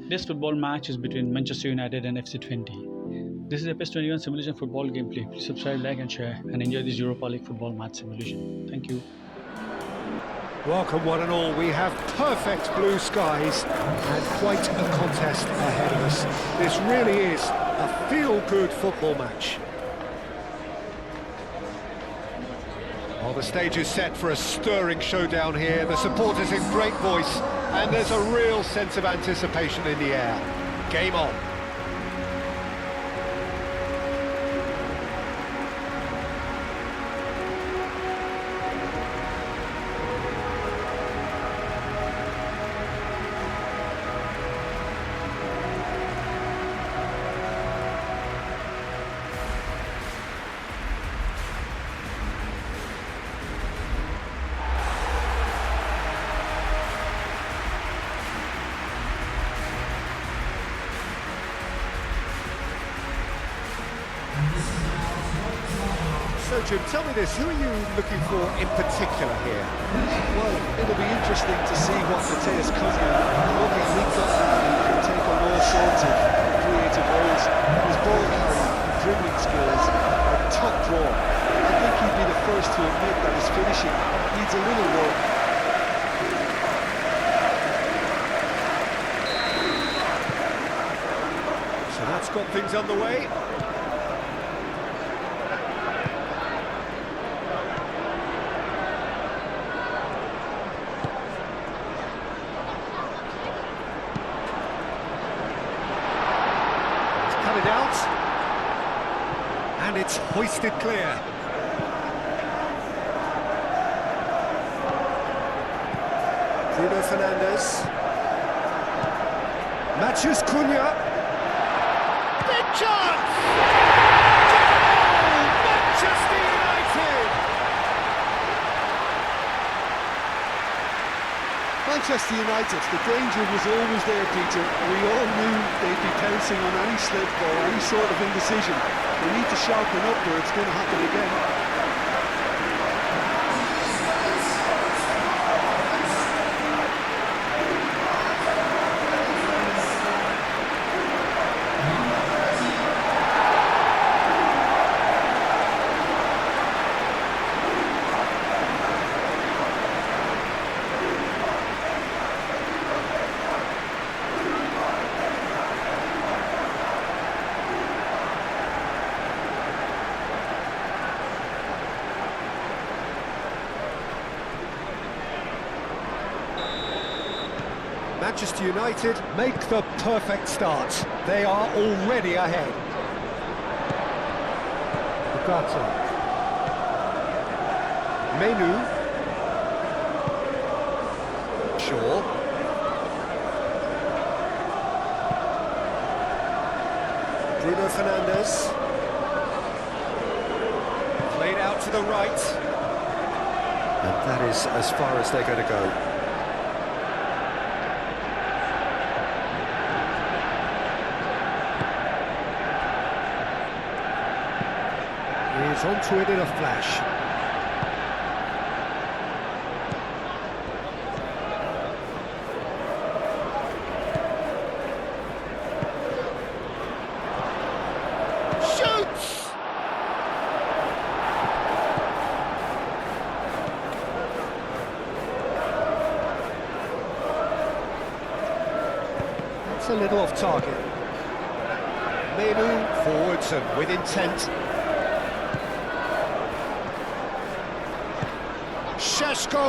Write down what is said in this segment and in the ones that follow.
This football match is between Manchester United and FC Twente. This is a PES 21 simulation football gameplay. Please subscribe, like and share and enjoy this Europa League football match simulation. Thank you. Welcome one and all, we have perfect blue skies and quite a contest ahead of us. This really is a feel-good football match. Well, the stage is set for a stirring showdown here, the supporters in great voice, and there's a real sense of anticipation in the air. Game on. So Jim, tell me this, who are you looking for in particular here? Well, it'll be interesting to see what Matheus Cunha looking linked up who can take on all sorts of creative roles. His ball carrying and dribbling skills are top draw. I think he'd be the first to admit that his finishing needs a little work. So that's got things underway. Cut it out, and it's hoisted clear. Bruno Fernandes, Matheus Cunha, big chance! Goal! Manchester United! Manchester United, the danger was always there, Peter. We all knew they'd be pouncing on any slip or any sort of indecision. They need to sharpen up or it's going to happen again. Manchester United make the perfect start. They are already ahead. Bugatti. Menu. Shaw. Bruno Fernandes. Played out to the right. And that is as far as they're going to go. He's onto it in a flash. Shoots! That's a little off target. Menu forwards and with intent. Sheshko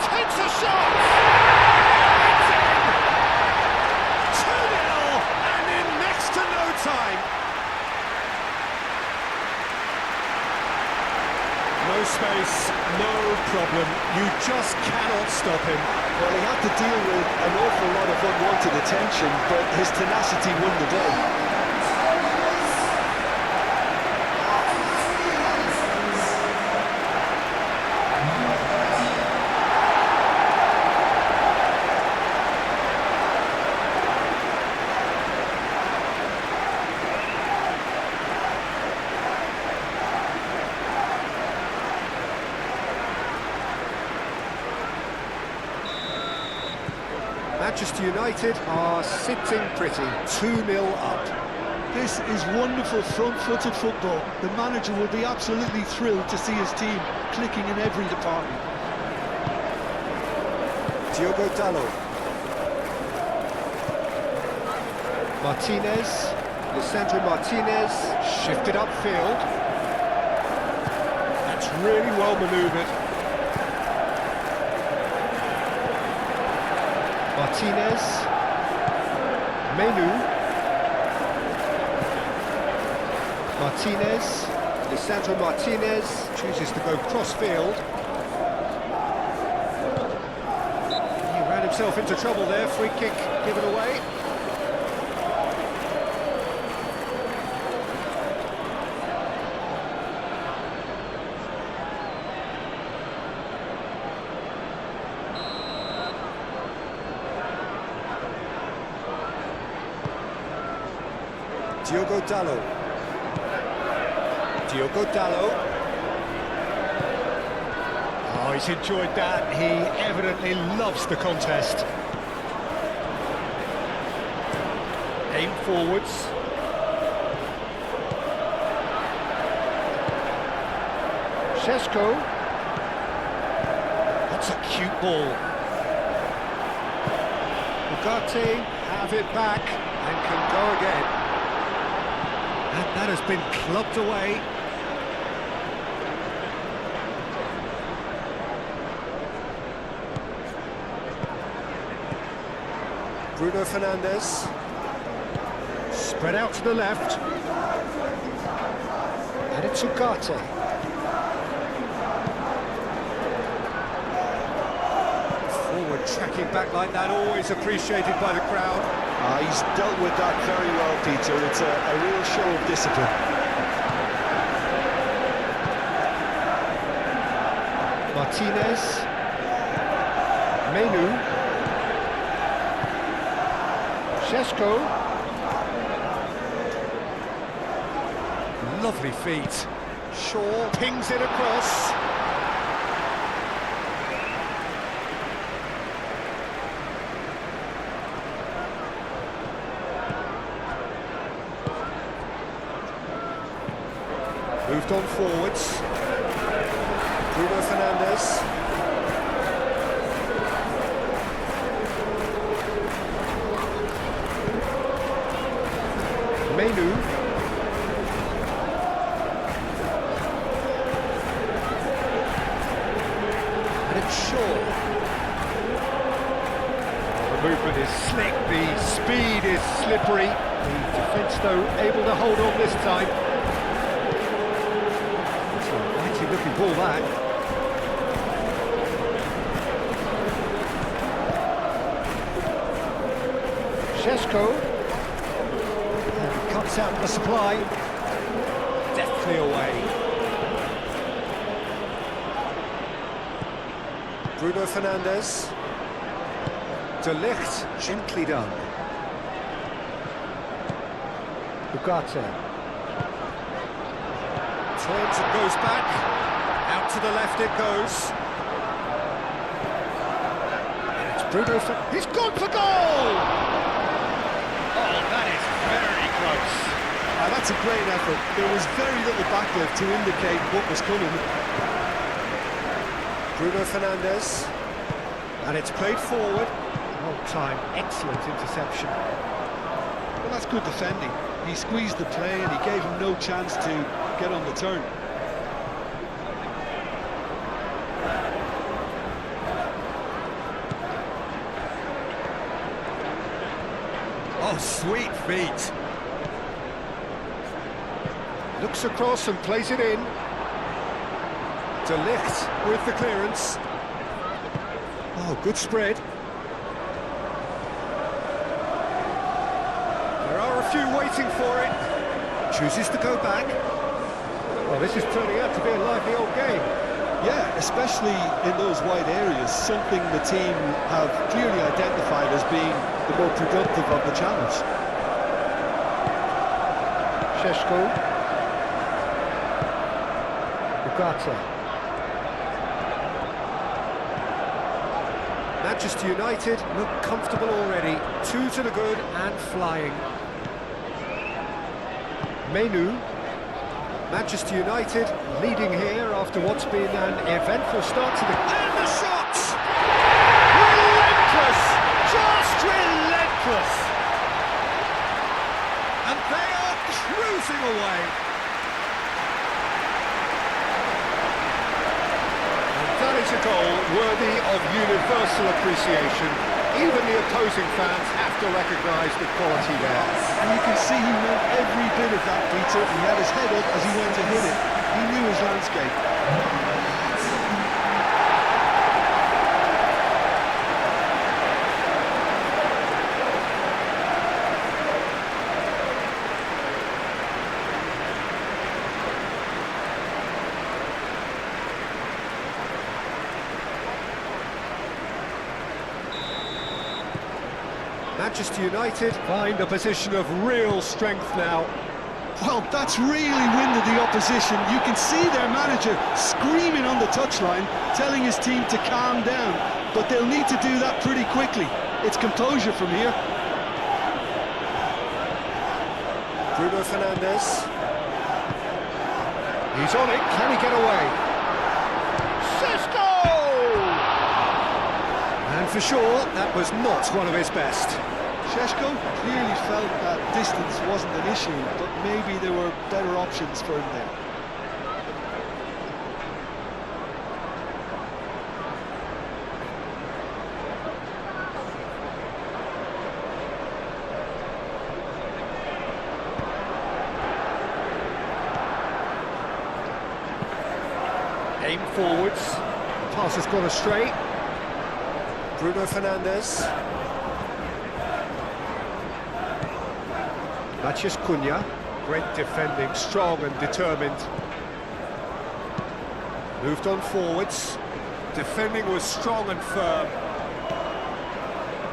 takes a shot! It's in! 2-0 and in next to no time. No space, no problem. You just cannot stop him. Well, he had to deal with an awful lot of unwanted attention, but his tenacity won the day. Manchester United are sitting pretty, 2-0 up. This is wonderful front-footed football. The manager will be absolutely thrilled to see his team clicking in every department. Diogo Dalot. Martinez. Lisandro Martinez. Shifted upfield. That's really well manoeuvred. Martinez. Menu. Martinez. Lisandro Martinez chooses to go cross-field. He ran himself into trouble there. Free kick given away. Diogo Dalot. Diogo Dalot. Oh, he's enjoyed that. He evidently loves the contest. Aim forwards. Šeško. That's a cute ball. Ugarte have it back and can go again. And that has been clubbed away. Bruno Fernandes. Spread out to the left. And it's Ugarte. Forward tracking back like that, always appreciated by the crowd. He's dealt with that very well, Peter. It's a real show of discipline. Martinez. Menu. Šeško. Lovely feet. Shaw pings it across. Moved on forwards. Bruno Fernandes. Menu. And it's Shaw. The movement is slick, the speed is slippery. The defence, though, able to hold on this time. Looking ball back. Šeško. And cuts out the supply. Deftly away. Bruno Fernandes. De Ligt, gently done. Ugarte. Turns and goes back. Out to the left it goes. And it's Bruno Fernandes. He's gone for goal! Oh, that is very close. That's a great effort. There was very little backlift to indicate what was coming. Bruno Fernandes. And it's played forward. Long time, excellent interception. Well, that's good defending. He squeezed the play and he gave him no chance to get on the turn. Oh, sweet feet. Looks across and plays it in. De Ligt with the clearance. Oh, good spread. There are a few waiting for it. Chooses to go back. Well, this is turning out to be a lively old game. Yeah, especially in those wide areas, something the team have clearly identified as being the more productive of the challenge. Šeško. Ugarte. Manchester United look comfortable already. 2 to the good and flying. Menu. Manchester United leading here after what's been an eventful start to the... And the shots! Relentless! Just relentless! And they are cruising away. And that is a goal worthy of universal appreciation. Even the opposing fans have to recognise the quality there. And you can see he meant every bit of that, Peter. He had his head up as he went to hit it. He knew his landscape. Manchester United find a position of real strength now. Well, that's really winded the opposition. You can see their manager screaming on the touchline, telling his team to calm down. But they'll need to do that pretty quickly. It's composure from here. Bruno Fernandes. He's on it. Can he get away? Šeško! And for sure, that was not one of his best. Šeško clearly felt that distance wasn't an issue, but maybe there were better options for him there. Aim forwards. Pass has gone astray. Bruno Fernandes. Matheus Cunha. Great defending, strong and determined. Moved on forwards. Defending was strong and firm.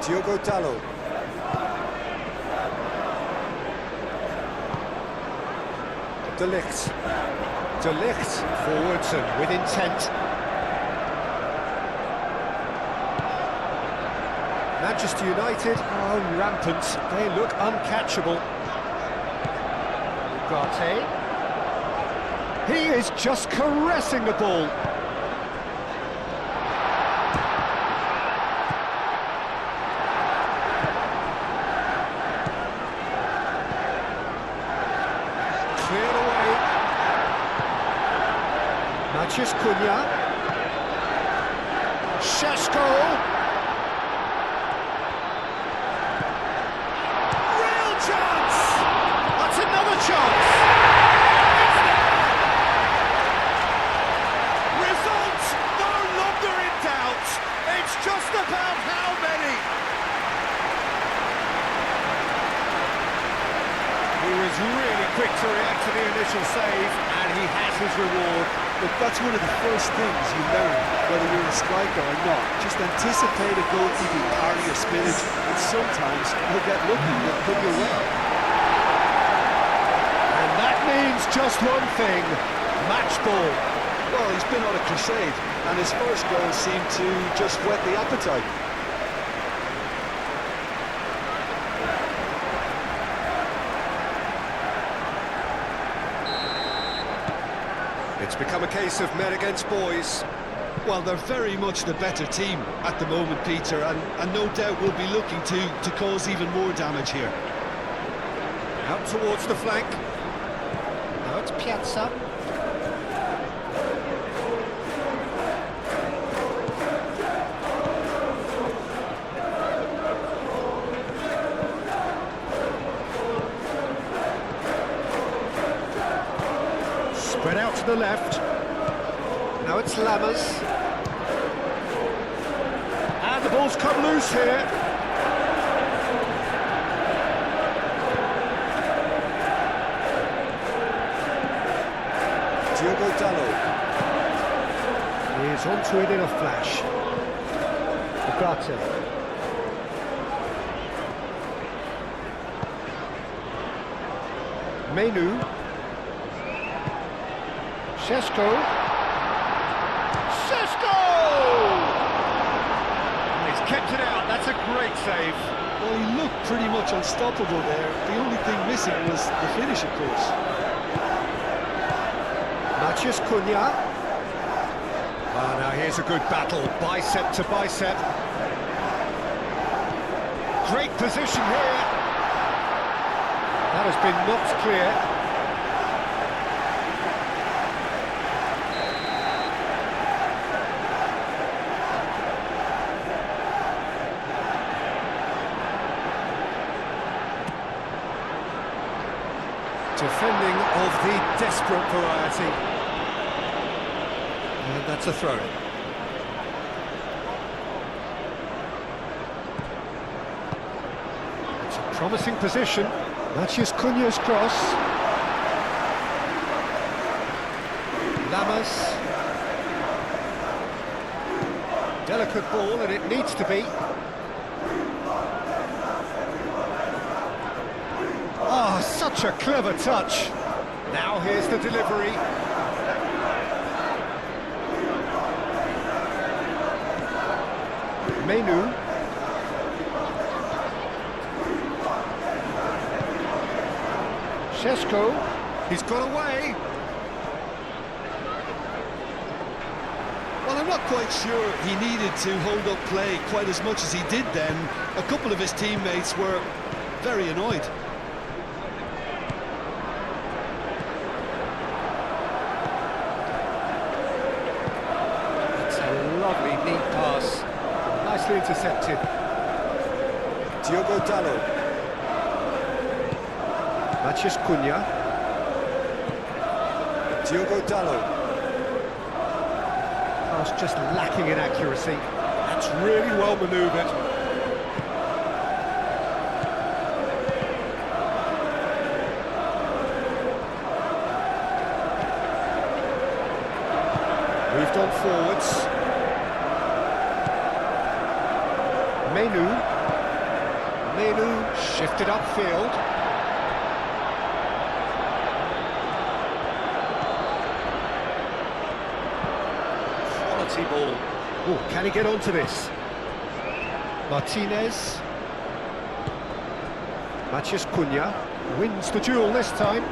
Diogo Dalot. De Ligt. De Ligt forwards and with intent. Manchester United are rampant. They look uncatchable. Ugarte. He is just caressing the ball. Cleared away. Matheus Cunha. Šeško. Real chance! That's another chance! It's there! Result no longer in doubt. It's just about how many. He was really quick to react to the initial save, and he has his reward. But that's one of the first things you learn, whether you're a striker or not. Just anticipate a goalkeeping parry or spillage, and sometimes you'll get lucky and it'll come your way. And that means just one thing, match ball. Well, he's been on a crusade, and his first goal seemed to just whet the appetite. It's become a case of men against boys. Well, they're very much the better team at the moment, Peter, and no doubt will be looking to cause even more damage here. Out towards the flank. Now it's Piazza. Spread out to the left. Now it's Lammers. And the ball's come loose here. Diogo Dalot. He is onto it in a flash. Ugarte. Menu. Šeško. Šeško! He's kept it out. That's a great save. Well, he looked pretty much unstoppable there. The only thing missing was the finish, of course. Matheus Cunha. Ah, now here's a good battle, bicep to bicep. Great position here. That has been knocked clear. Defending of the desperate variety. And that's a throw. It's a promising position. Matheus Cunha's cross. Lamas. Delicate ball, and it needs to be. Oh, such a clever touch. Now here's the delivery. Menu. Šeško. He's got away. Well, I'm not quite sure he needed to hold up play quite as much as he did then. A couple of his teammates were very annoyed. Lovely, neat pass. Nicely intercepted. Diogo Dalot. Matheus Cunha. Diogo Dalot. Pass just lacking in accuracy. That's really well manoeuvred. Moved on forwards. Menu shifted upfield. Quality ball. Oh, can he get onto this? Martinez. Matheus Cunha wins the duel this time.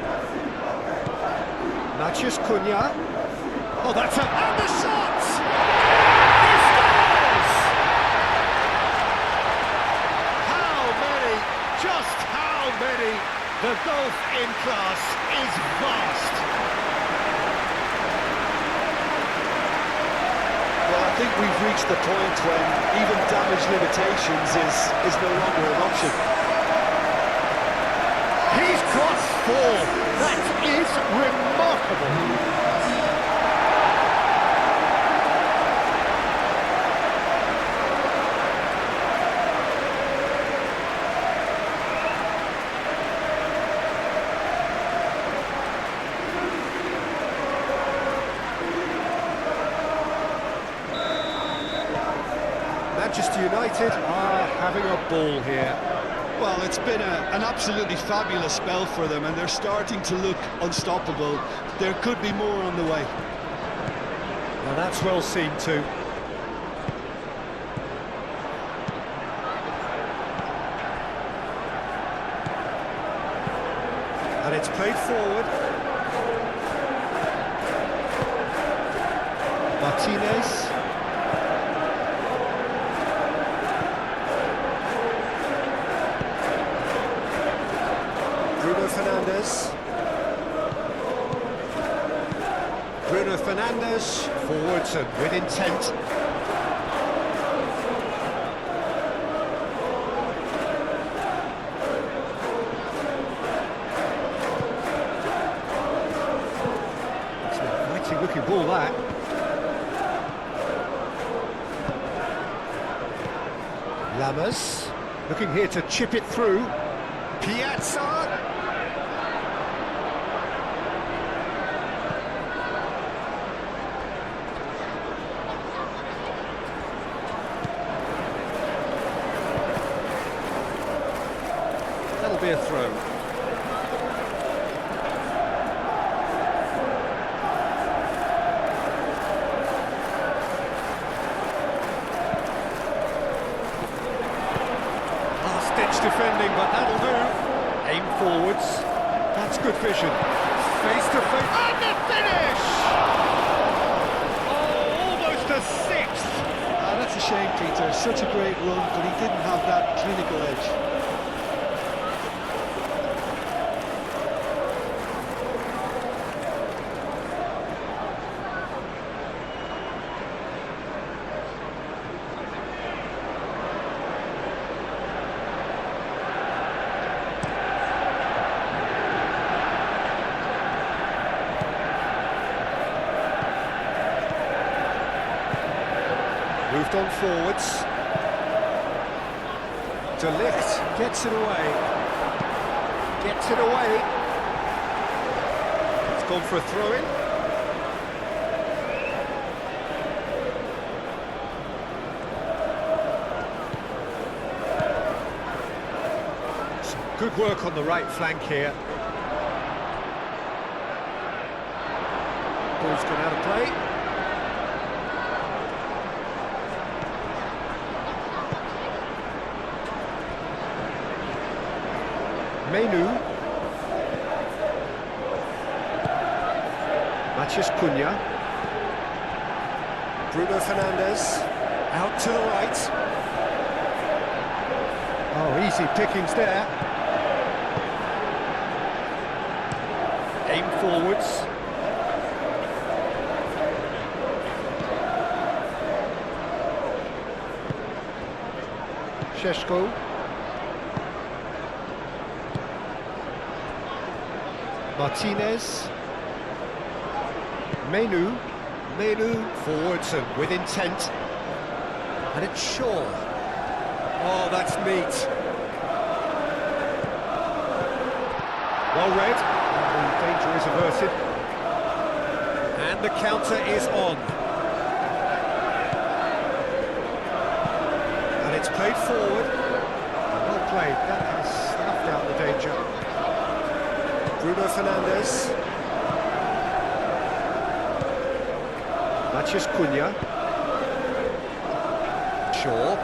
Matheus Cunha. Oh, that's a... And the shot! Just how many? The gulf in class is vast. Well, I think we've reached the point when even damage limitations is no longer an option. He's crossed 4. That is remarkable. Manchester United are having a ball here. Well, it's been an absolutely fabulous spell for them, and they're starting to look unstoppable. There could be more on the way. Well, that's well seen too. And it's played forward. Martinez. Bruno Fernandes, forwards and with intent. It's an exciting looking ball, that. Lamas, looking here to chip it through. Piazza. That'll be a throw. defending, but that'll do. Aim forwards. That's good vision. Face to face. And the finish! Oh, almost a sixth. That's a shame, Peter. Such a great run, but he didn't have that clinical edge. Moved on forwards. De Ligt gets it away. Gets it away. It's gone for a throw-in. Some good work on the right flank here. Ball's gone out of play. Menu. Matheus Cunha. Bruno Fernandes. Out to the right. Oh, easy pickings there. Aim forwards. Šeško. Martinez. Menu forwards and with intent. And it's Shaw. Oh, that's neat. Well read. The danger is averted. And the counter is on. And it's played forward. Well played. That has snuffed out the danger. Bruno Fernandes. Matheus Cunha. Shaw.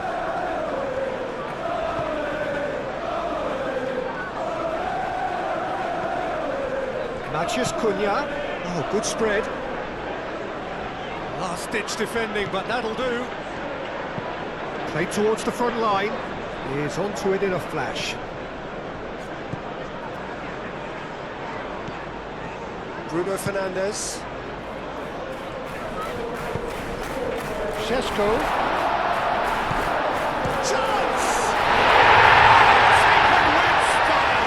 Matheus Cunha. Oh, good spread. Last-ditch defending, but that'll do. Played towards the front line. He is onto it in a flash. Bruno Fernandes. Šeško. Chance! Second win style!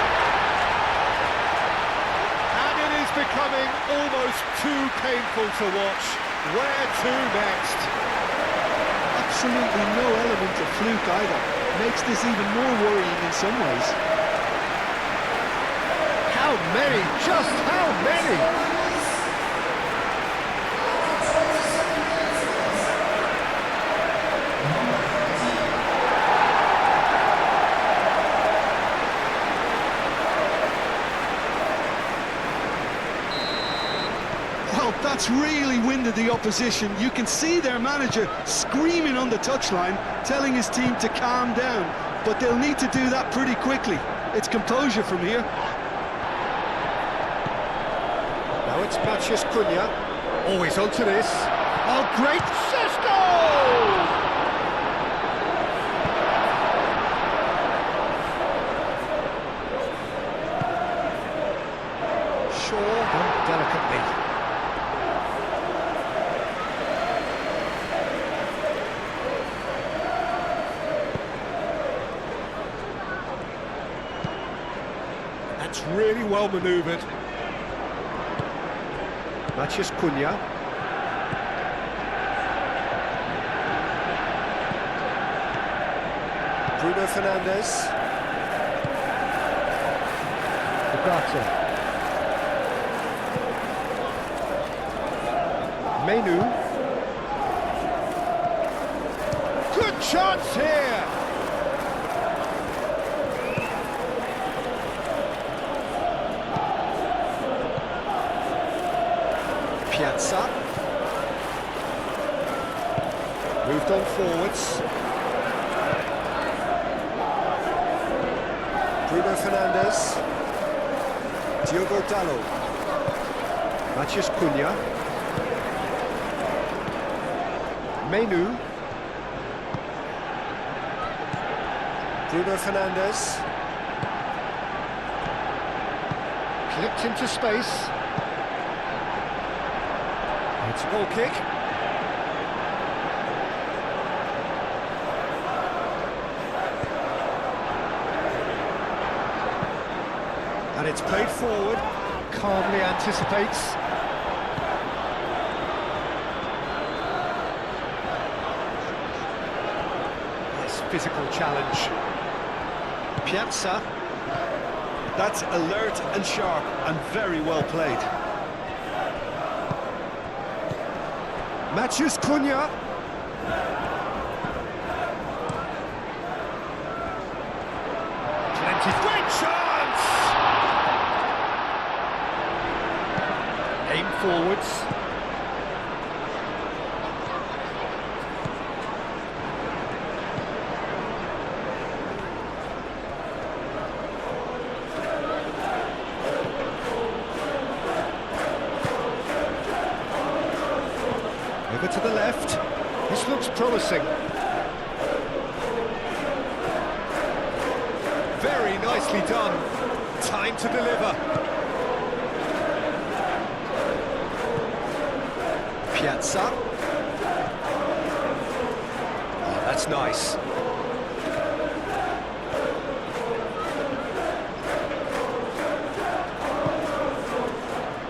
And it is becoming almost too painful to watch. Where to next? Absolutely no element of fluke either. Makes this even more worrying in some ways. How many? Just how many? Well, that's really winded the opposition. You can see their manager screaming on the touchline, telling his team to calm down. But they'll need to do that pretty quickly. It's composure from here. Now it's Matheus Cunha. Always onto this. Oh, great! Šeško! Shaw done delicately. That's really well manoeuvred. Matheus Cunha. Bruno Fernandes. Ugarte. Menu. Good chance here. Piazza. Moved on forwards. Bruno Fernandes. Diogo Dalot. Matheus Cunha. Menu. Bruno Fernandes. Clipped into space. It's a goal kick. And it's played forward, calmly anticipates. Nice physical challenge. Piazza. That's alert and sharp and very well played. Matheus Cunha. Plenty. Great chance! Aim forwards. Over to the left. This looks promising. Very nicely done. Time to deliver. Piazza. Oh, that's nice.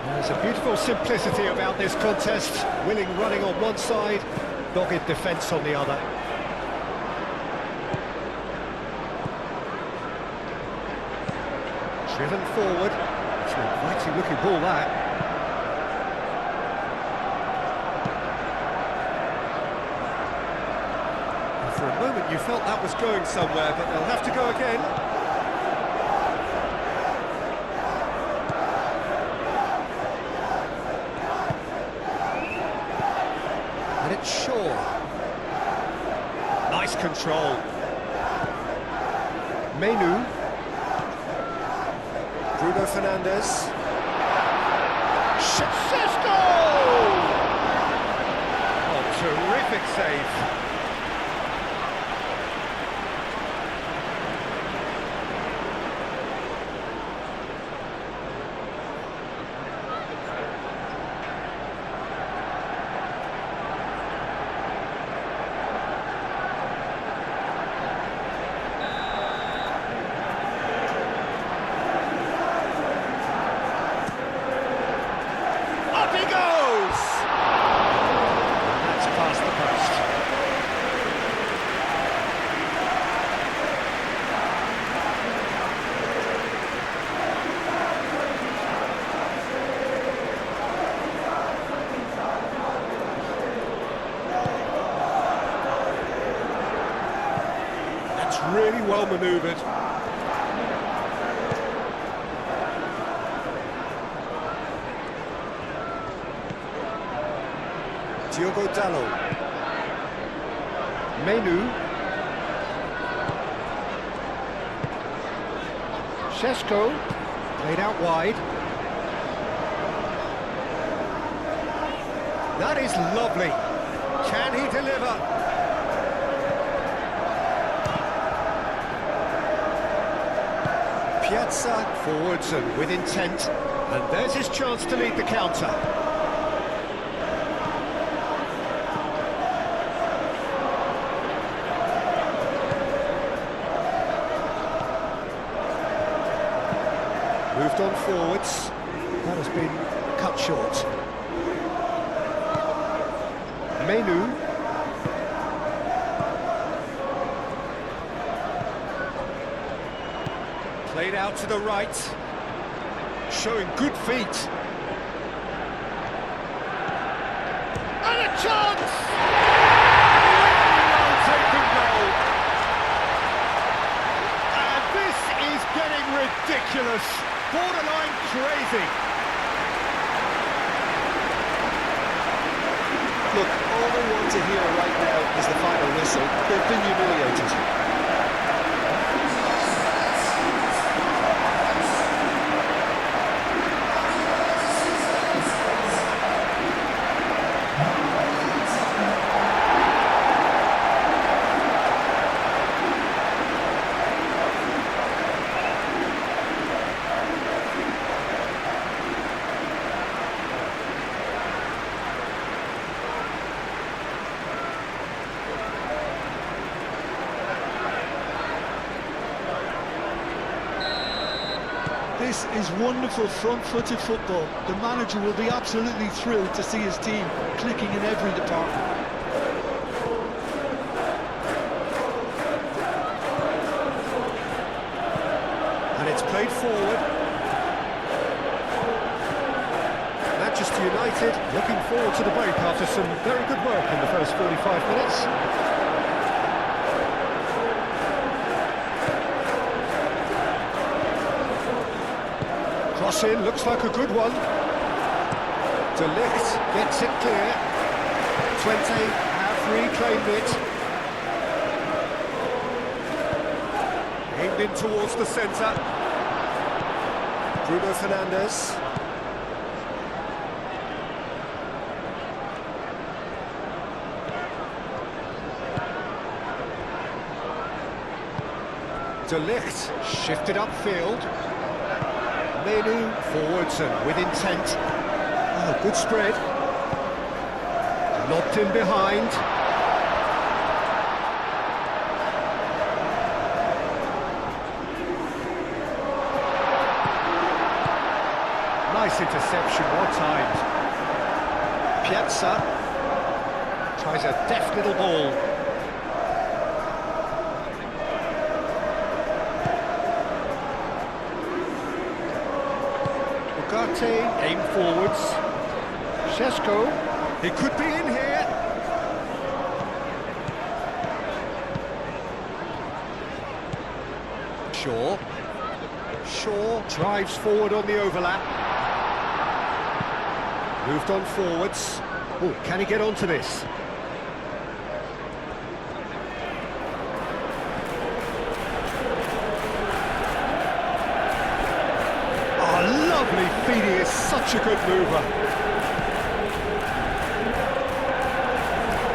There's a beautiful simplicity about this contest. Willing running on one side, dogged defence on the other. Driven forward. It's an inviting looking ball, that. And for a moment you felt that was going somewhere, but they'll have to go again. And it's Shaw. Nice control. Menu. Bruno Fernandes. Sesko! Oh, terrific save. Really well manoeuvred. Diogo Dalot. Menu. Sesko. Played out wide. That is lovely. Can he deliver? Piazza forwards and with intent, and there's his chance to lead the counter. Moved on forwards, that has been cut short. Menu. Played out to the right, showing good feet. And a chance! Really well-taken goal. And this is getting ridiculous, borderline crazy. Look, all they want to hear right now is the final whistle. They've been humiliated. This is wonderful front-footed football. The manager will be absolutely thrilled to see his team clicking in every department. And it's played forward. Manchester United looking forward to the break after some very good work in the first 45 minutes. Cross in, looks like a good one. De Ligt gets it clear. Twente have reclaimed it. Aimed in towards the centre. Bruno Fernandes. De Ligt shifted upfield. Menu forwards and with intent. Oh, good spread. Lobbed in behind. Nice interception, well timed. Piazza tries a deft little ball. Aim forwards. Šeško, he could be in here. Shaw drives forward on the overlap. Moved on forwards. Oh, can he get onto this? Lovely feet, he is such a good mover.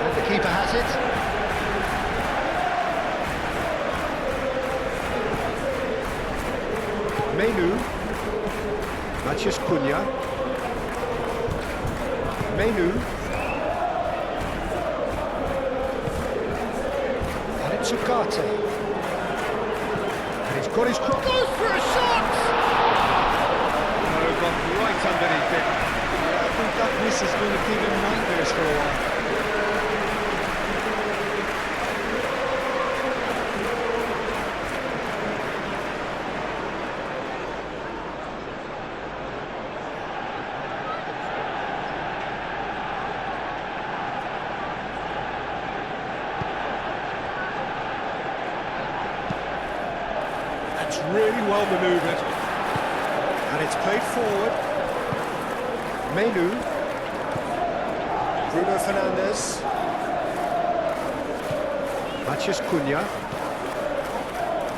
And the keeper has it. Menu. Matías Cunha. Menu. And it's Ugarte. And he's got his cross. Goes for a shot! Got right underneath it. Yeah, I think that miss is going to give him nightmares for a while. That's really well manoeuvred. And it's played forward. Menu. Bruno Fernandes. Matías Cunha.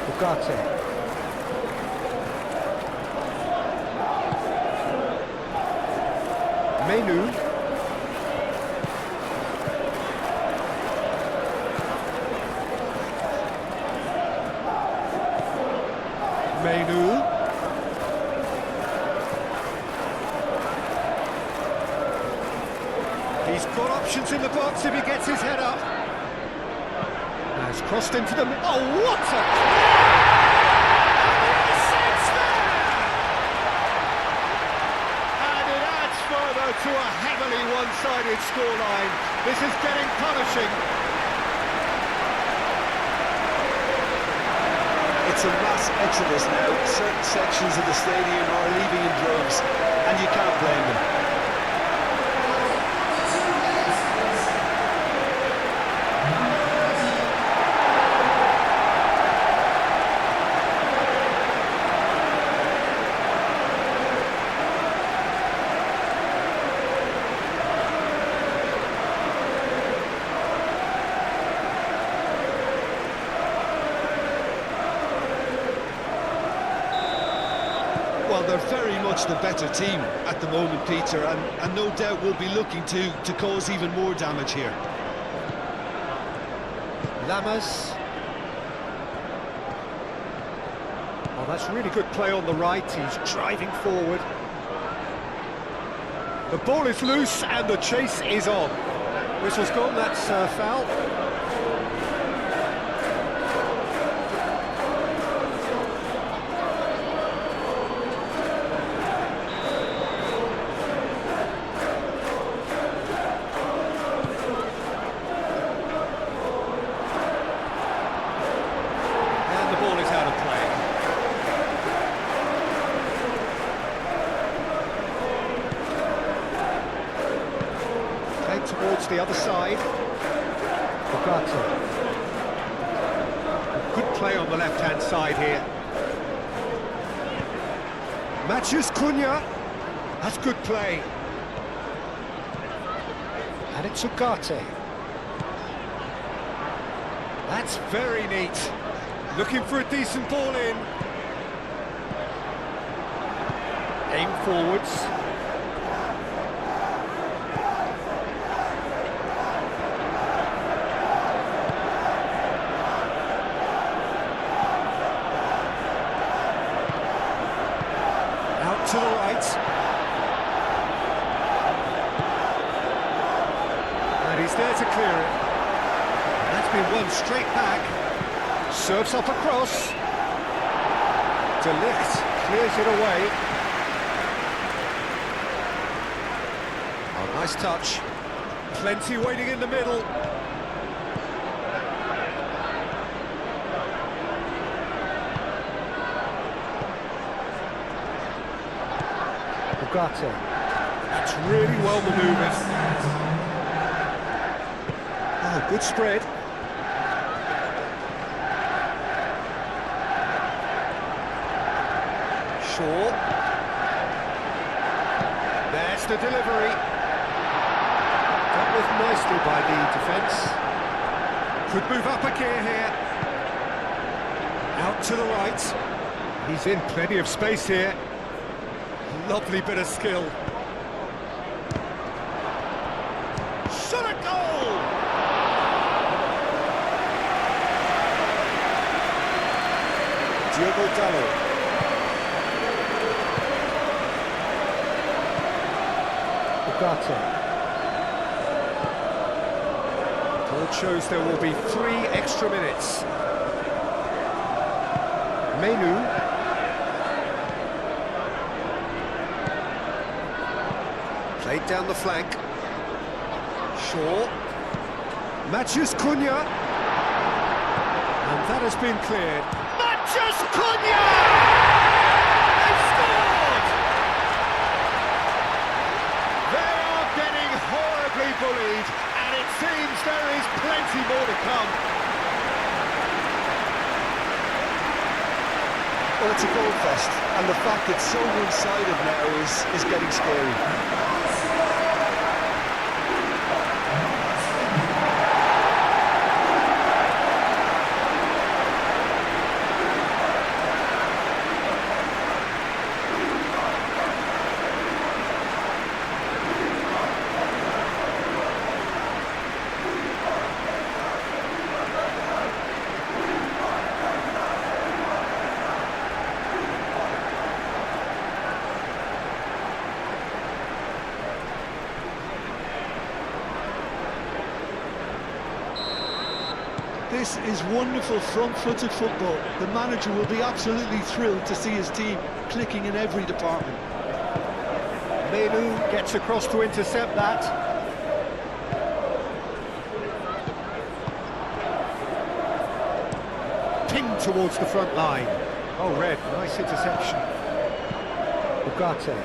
Ugarte. Menu. Menu. He's got options in the box if he gets his head up. Has crossed into the... Oh, what a... And it adds further to a heavily one-sided scoreline. This is getting punishing. It's a mass exodus now. Certain sections of the stadium are leaving in droves, and you can't blame them. Well, they're very much the better team at the moment, Peter, and no doubt will be looking to cause even more damage here. Lamas. Oh, that's really good play on the right. He's driving forward. The ball is loose and the chase is on. Whistle's gone, that's foul. towards the other side. Ugarte. Good play on the left-hand side here. Matches Cunha. That's good play. And it's Ugarte. That's very neat. Looking for a decent ball in. Aim forwards. Out to the right. And he's there to clear it. That's been won straight back. Serves up across. De Ligt clears it away. Oh, nice touch. Plenty waiting in the middle. Ugarte. That's really well manoeuvred. Oh, good spread. Shaw. There's the delivery. Dealt with nicely by the defence. Could move up a gear here. Out to the right. He's in plenty of space here. Lovely bit of skill. Shot a goal! Diogo Dalot. Board shows there will be 3 extra minutes. Menu. Played down the flank. Shaw. Matches Cunha. And that has been cleared. Matches Cunha! They've scored! They are getting horribly bullied, and it seems there is plenty more to come. Well, it's a goal fest, and the fact it's so one-sided now is getting scary. This is wonderful front-footed football. The manager will be absolutely thrilled to see his team clicking in every department. Menu gets across to intercept that. Pinged towards the front line. Oh, Red, nice interception. Ugarte.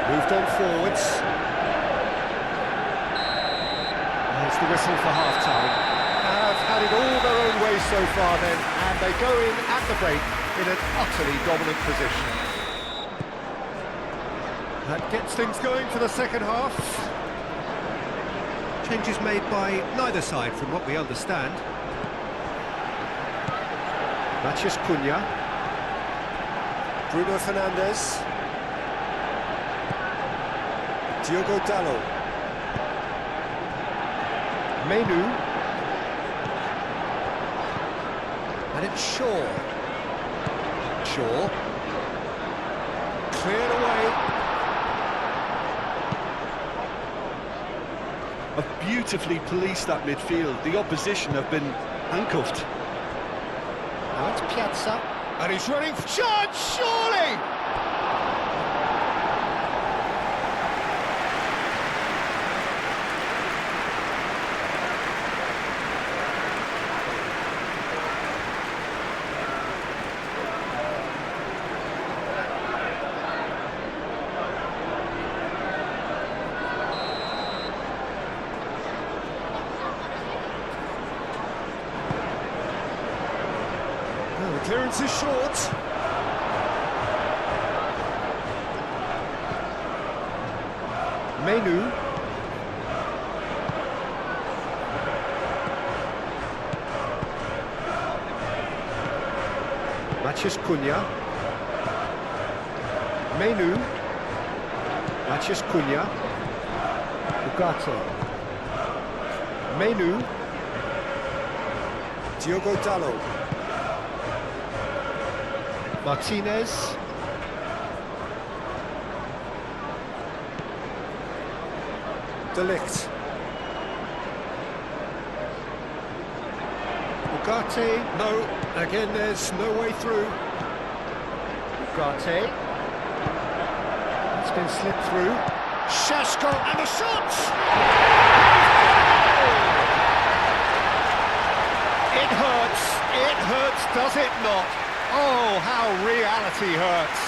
Moved on forwards. There's the whistle for half-time. Have had it all their own way so far then, and they go in at the break in an utterly dominant position. That gets things going for the second half. Changes made by neither side from what we understand. Mathias Cunha. Bruno Fernandes. Diogo Dalot. Menu. And it's Shaw. Shaw. Cleared away. Have beautifully policed that midfield. The opposition have been handcuffed. Now it's Piazza. And he's running for charge, surely! clearance is short. Menu. Mathias Cunha. Menu. Mathias Cunha. Ugarte. Menu. Diogo Dalot. Martinez. De Ligt. Ugarte, no, again there's no way through. Ugarte. It's been slipped through. Šeško and a shot! It hurts, does it not? Oh, how reality hurts.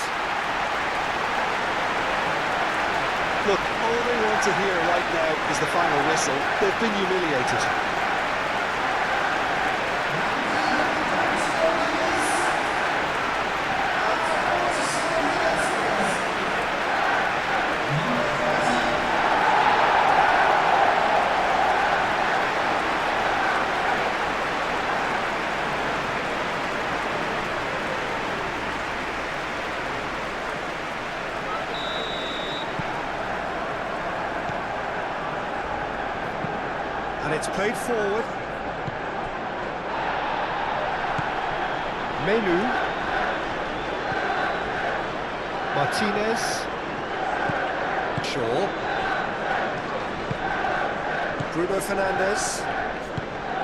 Look, all they want to hear right now is the final whistle. They've been humiliated. And it's played forward. Menu. Martinez. Shaw. Bruno Fernandes.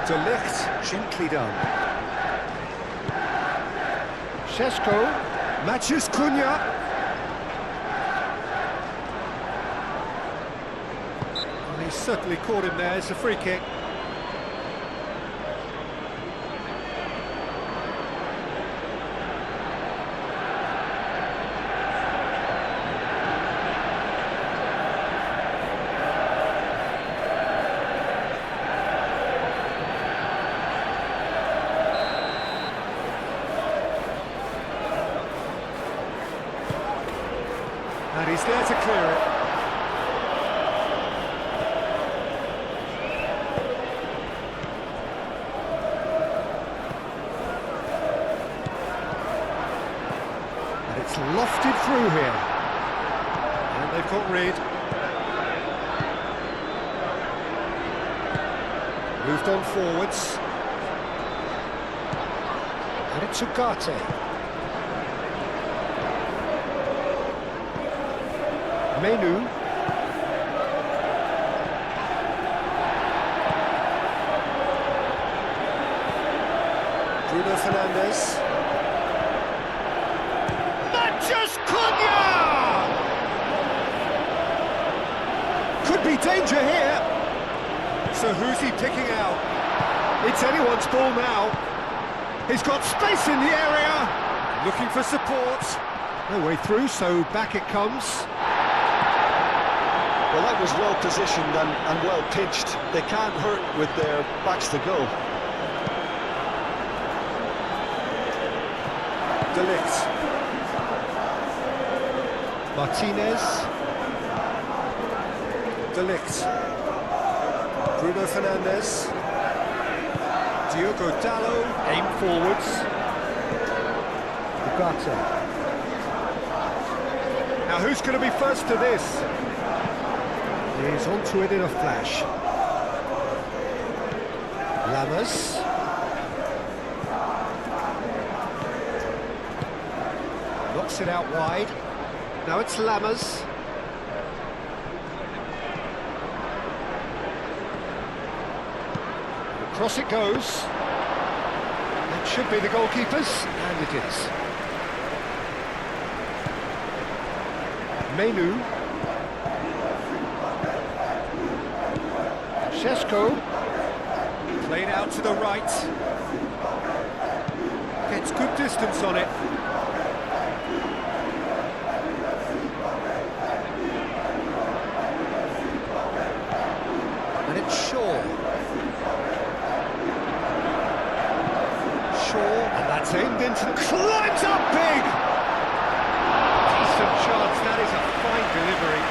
De Ligt. Gently done. Šeško. Mathias Cunha. He's certainly caught him there. It's a free kick. And he's there to clear it. It's lofted through here. And they've got rid. Moved on forwards. And it's Ugarte. Menu. Bruno Fernandes. Mathias Cunha! Could be danger here. So who's he picking out? It's anyone's ball now. He's got space in the area. Looking for support. No way through, so back it comes. Well, that was well positioned and well pitched. They can't hurt with their backs to go. De Ligt. Martinez. De Ligt. Bruno Fernandes. Diogo Dalot. Aim forwards. Ugarte. Now who's going to be first to this? He's onto it in a flash. Lammers. Knocks it out wide. Now it's Lammers. Across it goes. It should be the goalkeeper's, and it is. Menu. Šeško. Played out to the right. Gets good distance on it. And it's Shaw. And That's aimed into the... climbs up big! Decent chance, that is a fine delivery.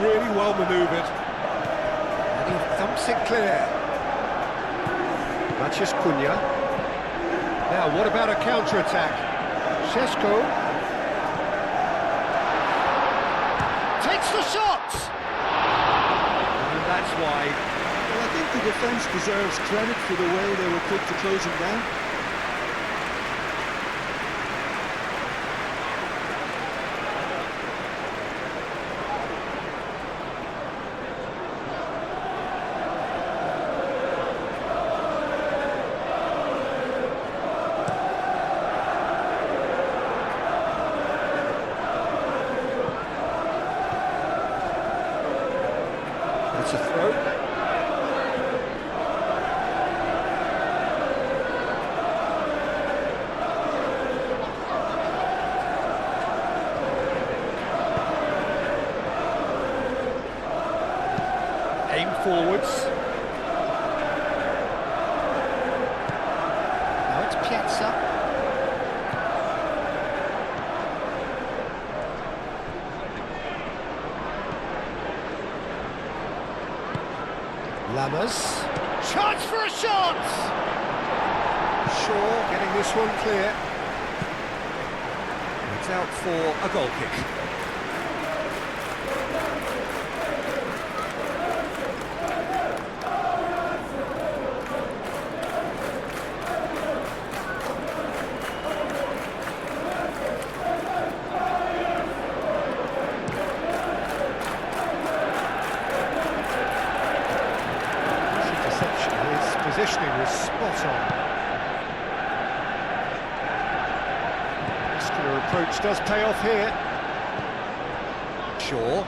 Really well manoeuvred. And he thumps it clear. Matches Cunha. Now, what about a counter-attack? Šeško takes the shot! And that's wide. Well, I think the defence deserves credit for the way they were quick to close him down. That's a throw. Aim forwards. Now it's Piazza. Lammers. Chance for a shot! Shaw getting this one clear. It's out for a goal kick. Positioning was spot on. Muscular approach does pay off here. Shaw.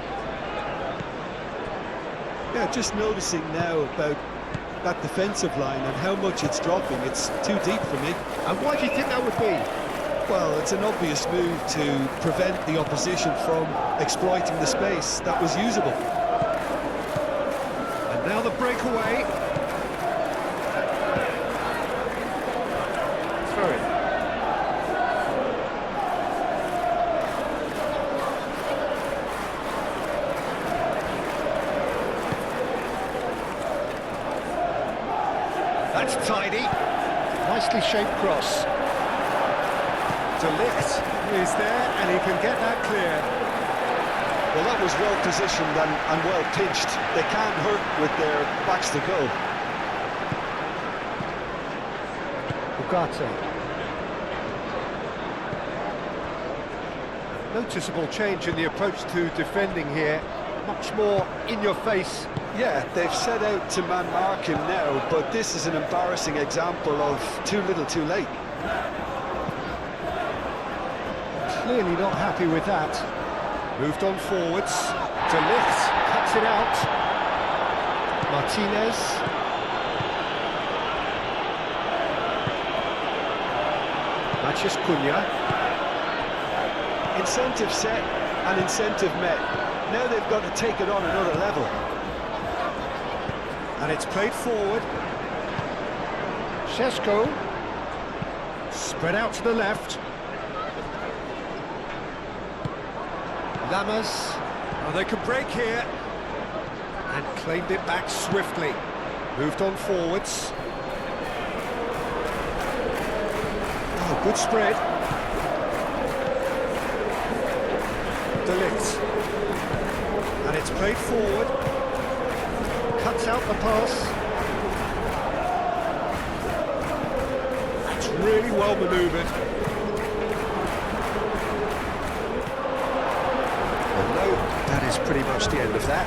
Yeah, just noticing now about that defensive line and how much it's dropping. It's too deep for me. And why do you think that would be? Well, it's an obvious move to prevent the opposition from exploiting the space that was usable. And now the breakaway. Throw it. That's tidy. Nicely shaped cross. De Ligt is there, and he can get that clear. Well, that was well positioned and well pitched. They can't hurt with their backs to goal. Ugarte. Noticeable change in the approach to defending here. Much more in your face. Yeah, they've set out to man-mark him now, but this is an embarrassing example of too little too late. Clearly not happy with that. Moved on forwards. De Ligt cuts it out. Martinez. Matches Cunha. Incentive set and incentive met. Now they've got to take it on another level. And it's played forward. Šeško. Spread out to the left. Lammers. Oh, they could break here. And claimed it back swiftly. Moved on forwards. Oh, good spread. De Ligt. And it's played forward. Cuts out the pass. That's really well manoeuvred. No is pretty much the end of that.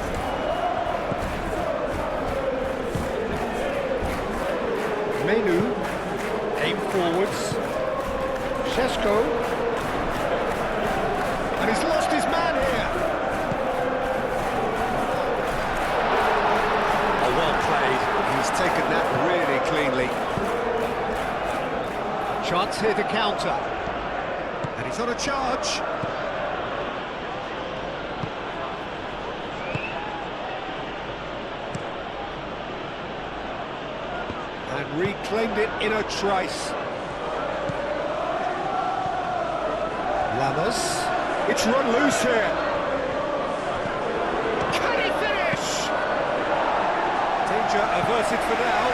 Menu, aim forwards. Šeško. And he's lost his man here. Oh, well played. He's taken that really cleanly. Chance here to counter. And he's on a charge. And reclaimed it in a trice. Lammers. It's run loose here. Can he finish? Danger averted for now.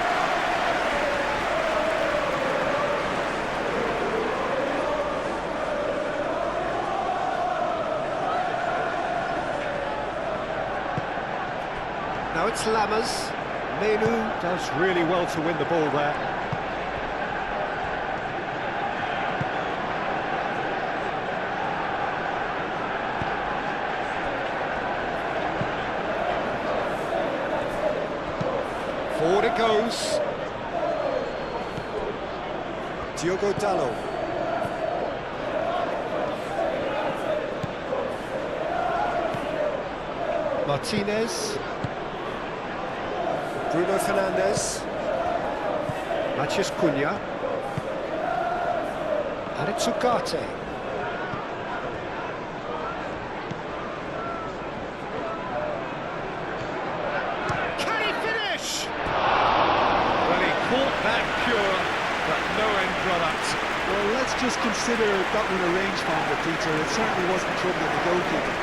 Now it's Lammers. Menu does really well to win the ball there. Forward it goes. Diogo Dalot. Martinez. Bruno Fernandes. Matheus Cunha. And it's Ugarte. Can he finish? Well, he caught that pure, but no end product. Well, let's just consider that one a rangefinder, Peter. It certainly wasn't troubling the goalkeeper.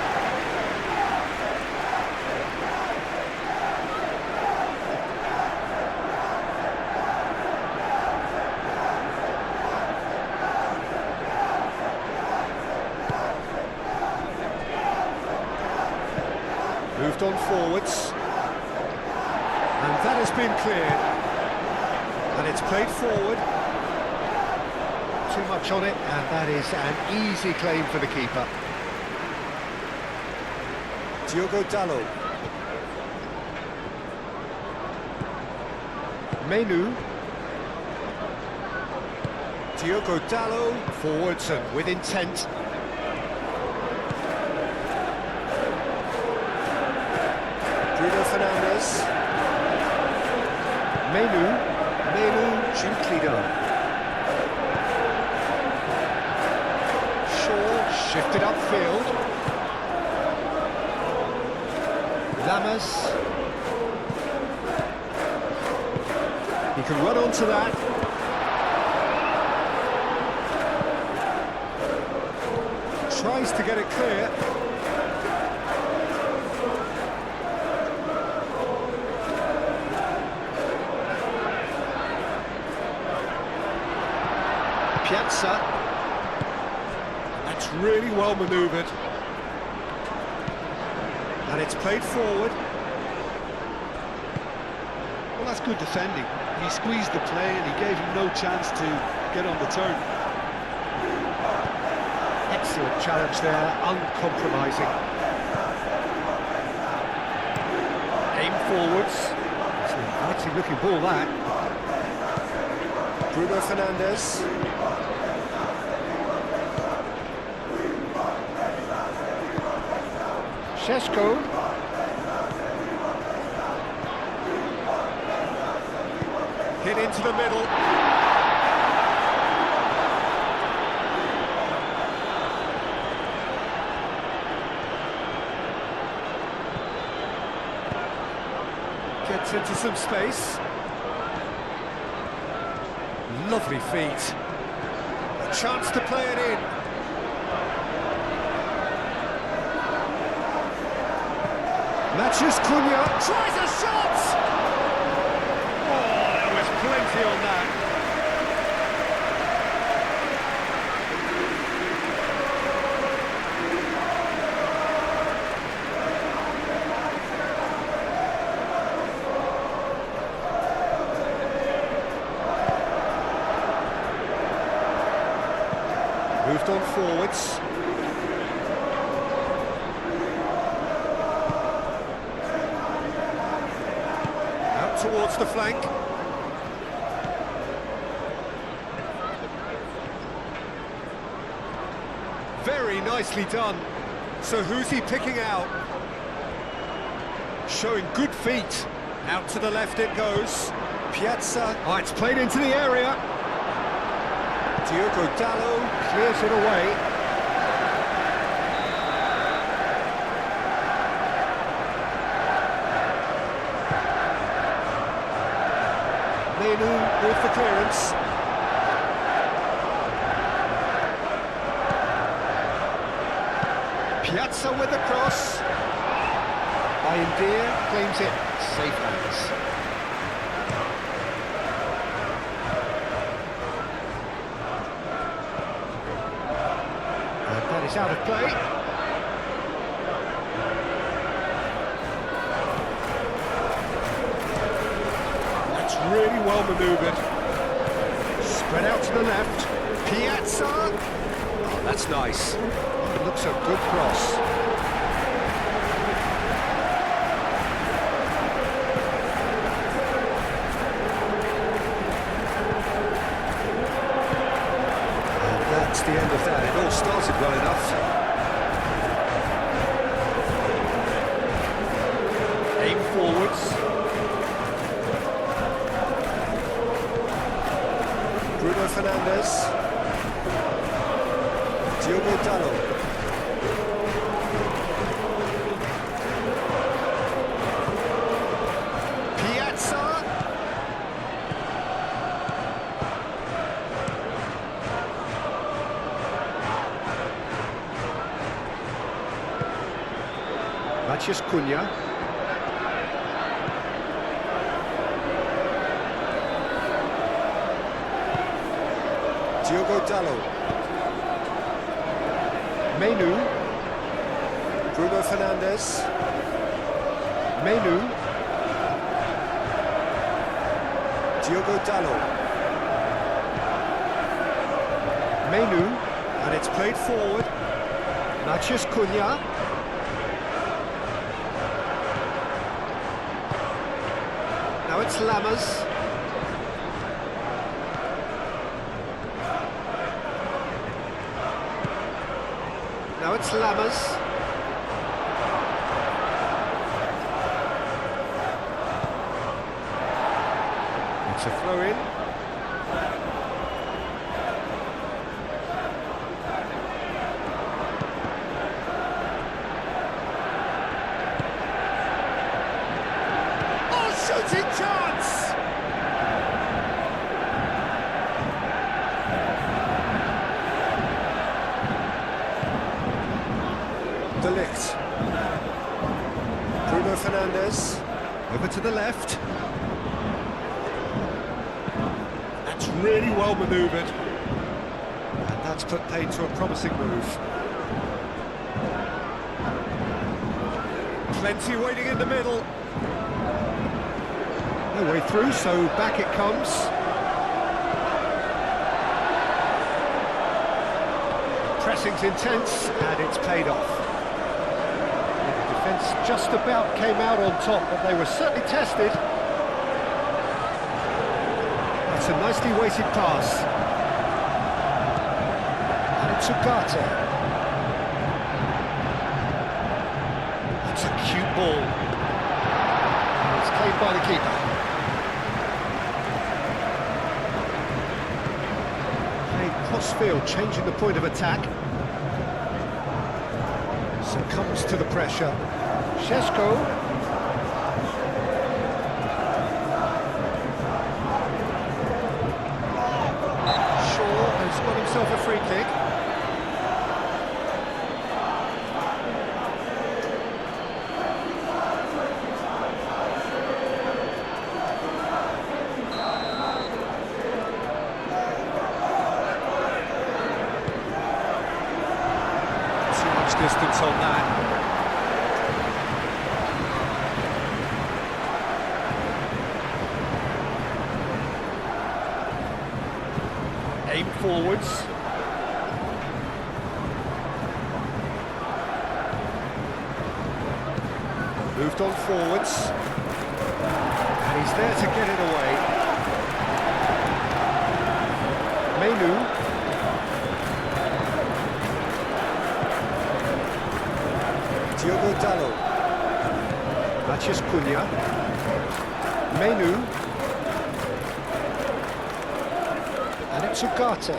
Moved on forwards. And that has been cleared. And it's played forward. Too much on it, and that is an easy claim for the keeper. Diogo Dalot. Menu. Diogo Dalot, forwards and with intent. Bruno Fernandes. Menu gently done. Shaw shifted upfield. Lammers. He can run onto that. Tries to get it clear. Piazza. That's really well manoeuvred. And it's played forward. Well, that's good defending. He squeezed the play and he gave him no chance to get on the turn. Excellent challenge there, uncompromising. Aim forwards. It's an inviting looking ball, that. Bruno Fernandes. Šeško. Hit into the middle. Gets into some space. Lovely feet. A chance to play it in. Matheus Cunha tries a shot! Oh, there was plenty on that. Moved on forwards. towards the flank. Very nicely done. So who's he picking out? Showing good feet. Out to the left it goes. Piazza. Oh, it's played into the area. Diogo Dalot clears it away. Menu with the clearance. Piazza with the cross. Bayendir claims it. Safe hands. And that is out of play. That's really well manoeuvred. Spread out to the left. Piazza. Oh, that's nice. It looks a good cross. That's the end of that. It all started well enough. Aim forwards. Bruno Fernandes. Diogo Dalot. Piazza. Matheus Cunha. Diogo Dalot. Menu. Bruno Fernandes. Menu. Diogo Dalot. Menu. And it's played forward. Matheus Cunha. Now it's Lammers. Now it's Lammers. It's a throw in. Shooting chance! De Ligt. Bruno Fernandes. Over to the left. That's really well manoeuvred. And that's put paid to a promising move. Plenty waiting in the middle. No way through, so back it comes. Pressing's intense, and it's paid off. The defence just about came out on top, but they were certainly tested. That's a nicely weighted pass. And it's Ugarte. That's a cute ball. It's claimed by the keeper. Crossfield changing the point of attack. Succumbs to the pressure. Šeško. Shaw has got himself a free kick. Distance on that. Aim forwards. Moved on forwards. And He's there to get it away. Menu. Diogo Dalot. Matheus Cunha. Menu. And it's Ugarte.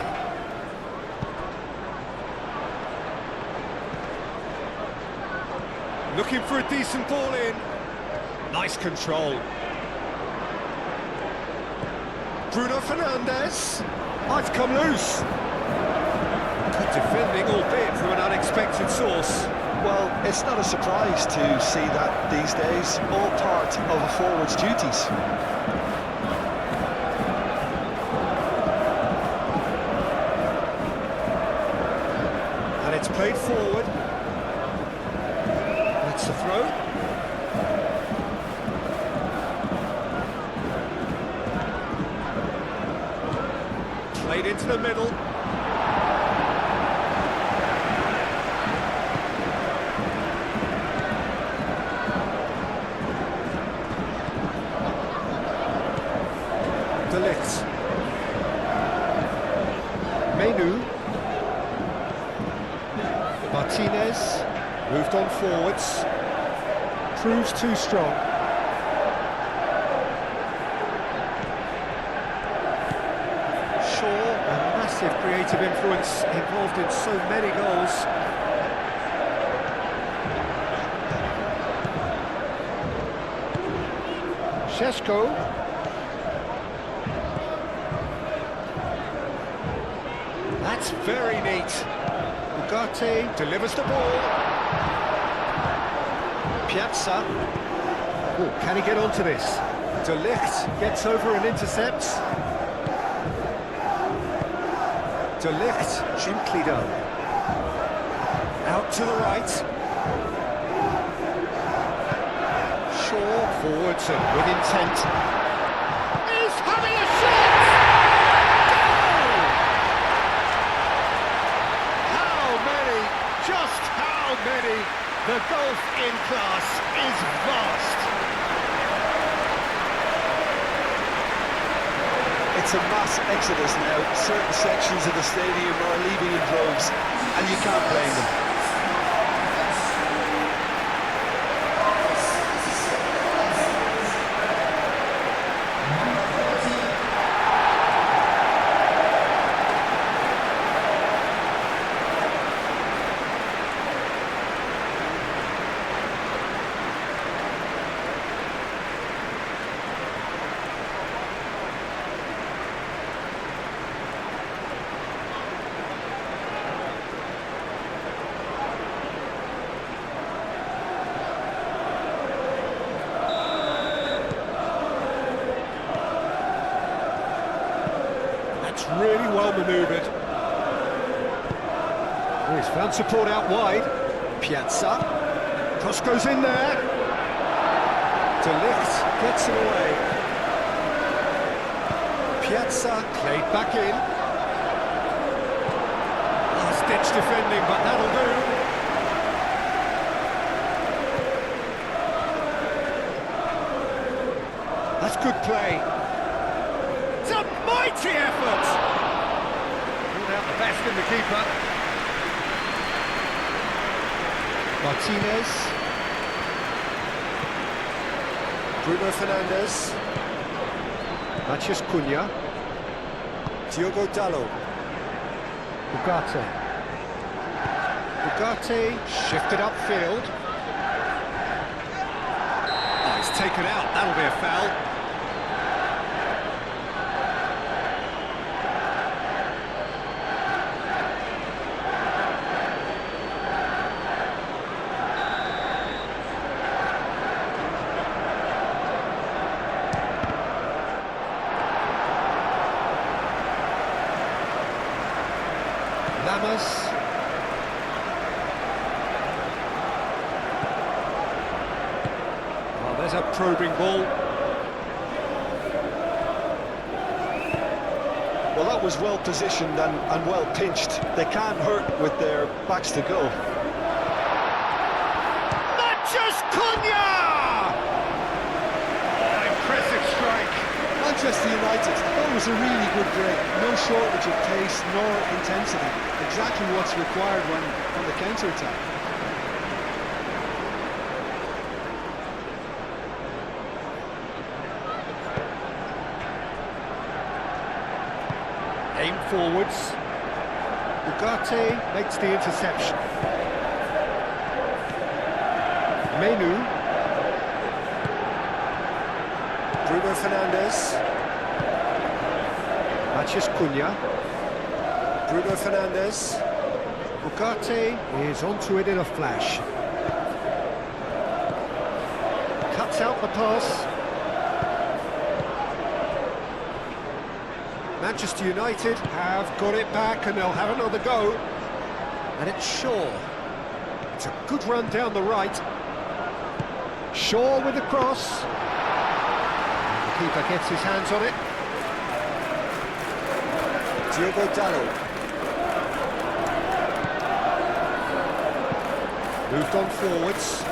Looking for a decent ball in. Nice control. Bruno Fernandes. Might come loose. Good defending, albeit from an unexpected source. Well, it's not a surprise to see that these days, all part of a forward's duties. And it's played forward. That's the throw. Played into the middle. De Ligt. Menu. Martinez. Moved on forwards. Proves too strong. Shaw, a massive creative influence involved in so many goals. Šeško. That's very neat. Ugarte delivers the ball. Piazza. Oh, can he get onto this? De Ligt gets over and intercepts. De Ligt, gently done. Out to the right. Shaw forwards and with intent. He's having a shot! Goal! How many? Just how many? The golf in class is vast. It's a mass exodus now. Certain sections of the stadium are leaving in droves, and you can't blame them. Really well manoeuvred. Oh, he's found support out wide. Piazza. Cross goes in there. De Ligt gets it away. Piazza played back in. Last-ditch defending, but that'll do. That's good play. It's a mighty effort! Ruled out the best in the keeper. Martinez. Bruno Fernandes. Matheus Cunha. Diogo Dalot. Ugarte. Ugarte shifted upfield. Oh, he's taken out. That'll be a foul. Lamas. Oh, there's a probing ball. Well, that was well positioned and well pinched. They can't hurt with their backs to go. Matheus Cunha! Oh, impressive Manchester United, that was a really good break. No shortage of pace nor intensity. Exactly what's required when on the counter-attack. Aim forwards. Ugarte makes the interception. Menu. Bruno Fernandes. Mathias Cunha. Bruno Fernandes. Ugarte is onto it in a flash. Cuts out the pass. Manchester United have got it back and they'll have another go. And it's Shaw. It's a good run down the right. Shaw with the cross. The keeper gets his hands on it. Diogo Dalot. Moved on forwards.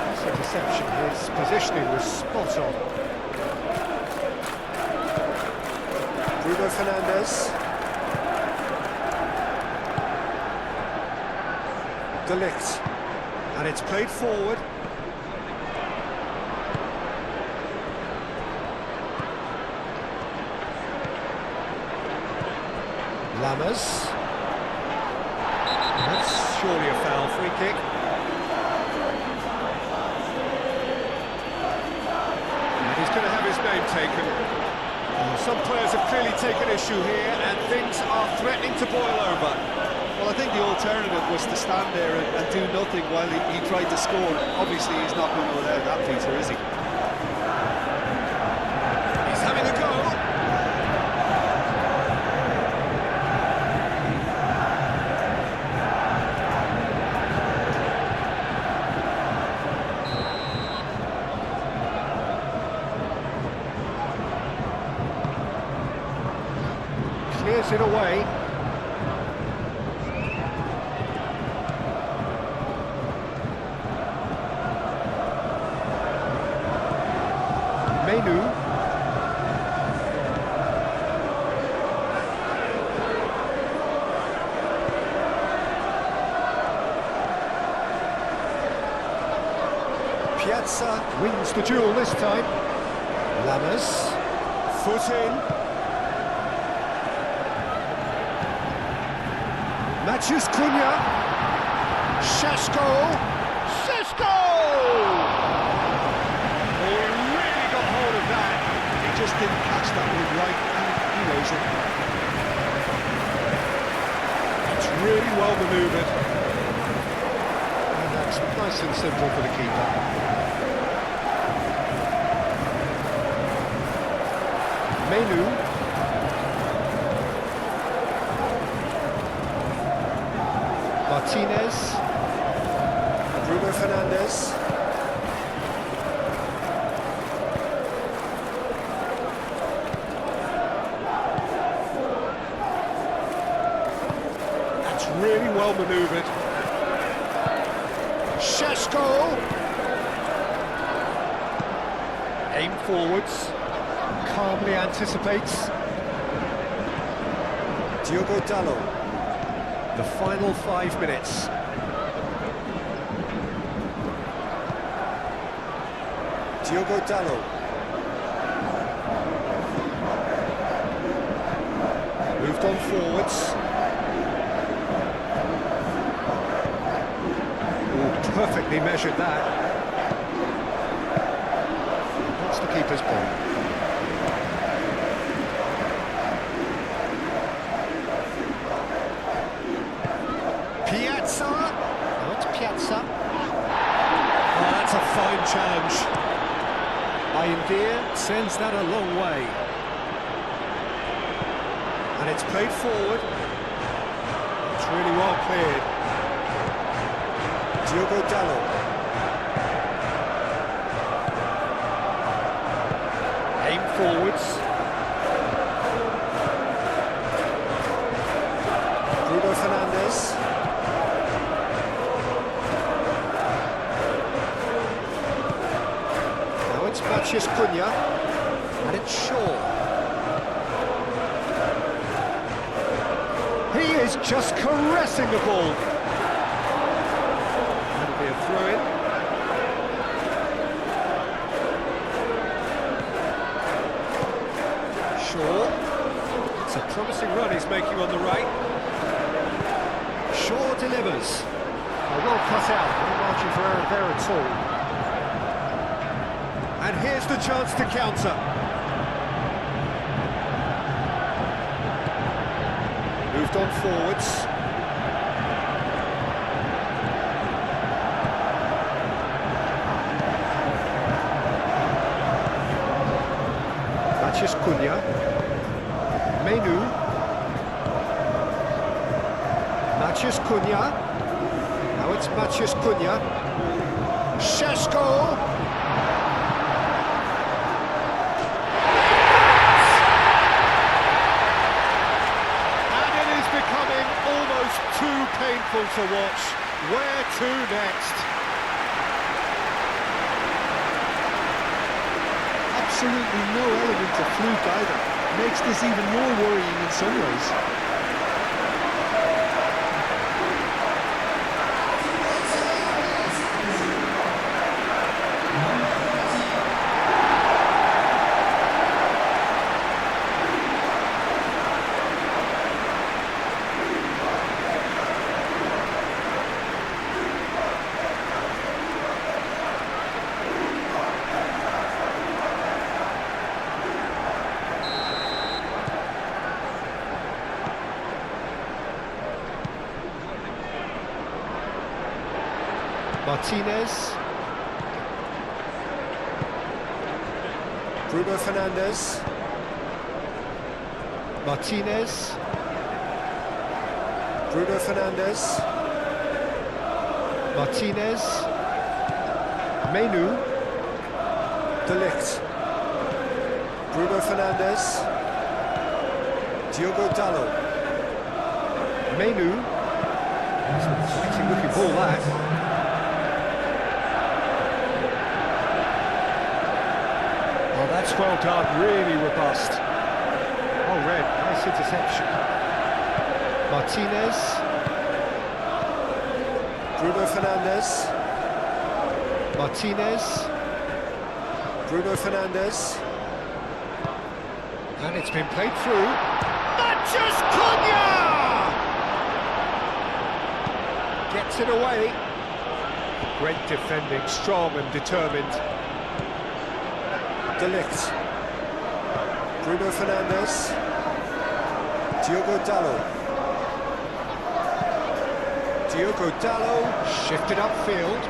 This interception, his positioning was spot on. Bruno Fernandes. De Ligt. And it's played forward. Lammers. That's surely a foul, free kick. And he's going to have his name taken. Some players have clearly taken issue here and things are threatening to boil over. Well, I think the alternative was to stand there and do nothing while he tried to score. Obviously, he's not going to allow that, Peter, is he? He's having a go. Clears it away. Menu. Piazza wins the duel this time. Lammers. Foot in. Mathias Cunha. Šeško. Šeško! Oh, he really got hold of that. He just didn't catch that one right, and he knows it. It's really well manoeuvred. And that's nice and simple for the keeper. Menu. Martinez. Bruno Fernandes. That's really well manoeuvred. Šeško. Aim forwards. Calmly anticipates. Diogo Dalot. The final 5 minutes. Diogo Dalot. Moved on forwards. Ooh, perfectly measured that. That's the keeper's ball. Piazza. Not Piazza. Oh, that's a fine challenge. Iandir sends that a long way. And it's played forward. It's really well cleared. Diogo Dalot. Aim forwards. Bruno Fernandes. Matheus Cunha, and it's Shaw. He is just caressing the ball. That'll be a throw-in. Shaw. It's a promising run he's making on the right. Shaw delivers. Well cut out, no margin for error there at all. And here's the chance to counter. Moved on forwards. Matheus Cunha. Menu. Matheus Cunha. Now it's Matheus Cunha. Šeško. And it is becoming almost too painful to watch. Where to next? Absolutely no element of fluke either. Makes this even more worrying in some ways. Martinez. Bruno Fernandes. Martinez. Bruno Fernandes. Martinez. Menu. De Ligt. Bruno Fernandes. Diogo Dalot. Menu. It's an exciting looking ball that. Oh, that's well done, really robust. Oh, red, nice interception. Martinez. Bruno Fernandes. Martinez. Bruno Fernandes. And it's been played through. Matheus Cunha! Gets it away. Great defending, strong and determined. De Ligt. Bruno Fernandes. Diogo Dalot. Diogo Dalot shifted upfield.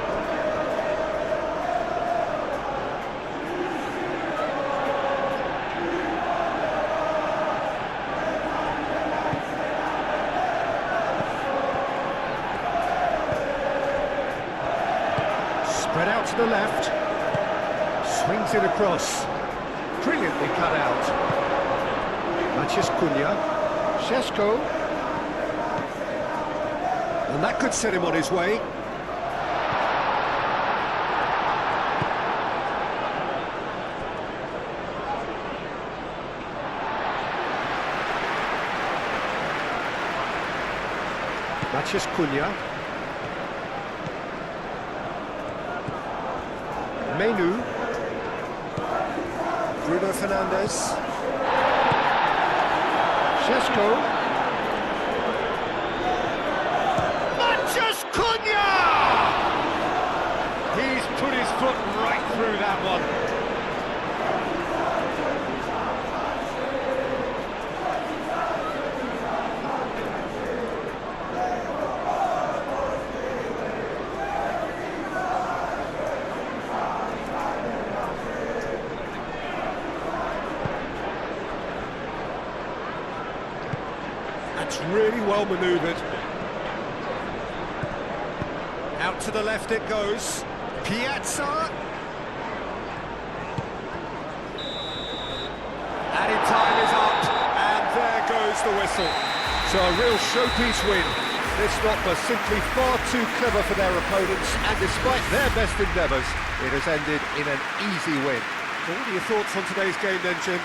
Spread out to the left. Swings it across. Brilliantly cut out. Matheus Cunha. Šeško. And that could set him on his way. Matheus Cunha. Menu. Bruno Fernandes. Šeško. Matheus Cunha! He's put his foot right through that one. That's really well manoeuvred. Out to the left it goes. Piazza. Added time is up, and there goes the whistle. So a real showpiece win. This lot was simply far too clever for their opponents, and despite their best endeavours, it has ended in an easy win. What are your thoughts on today's game then, Jim?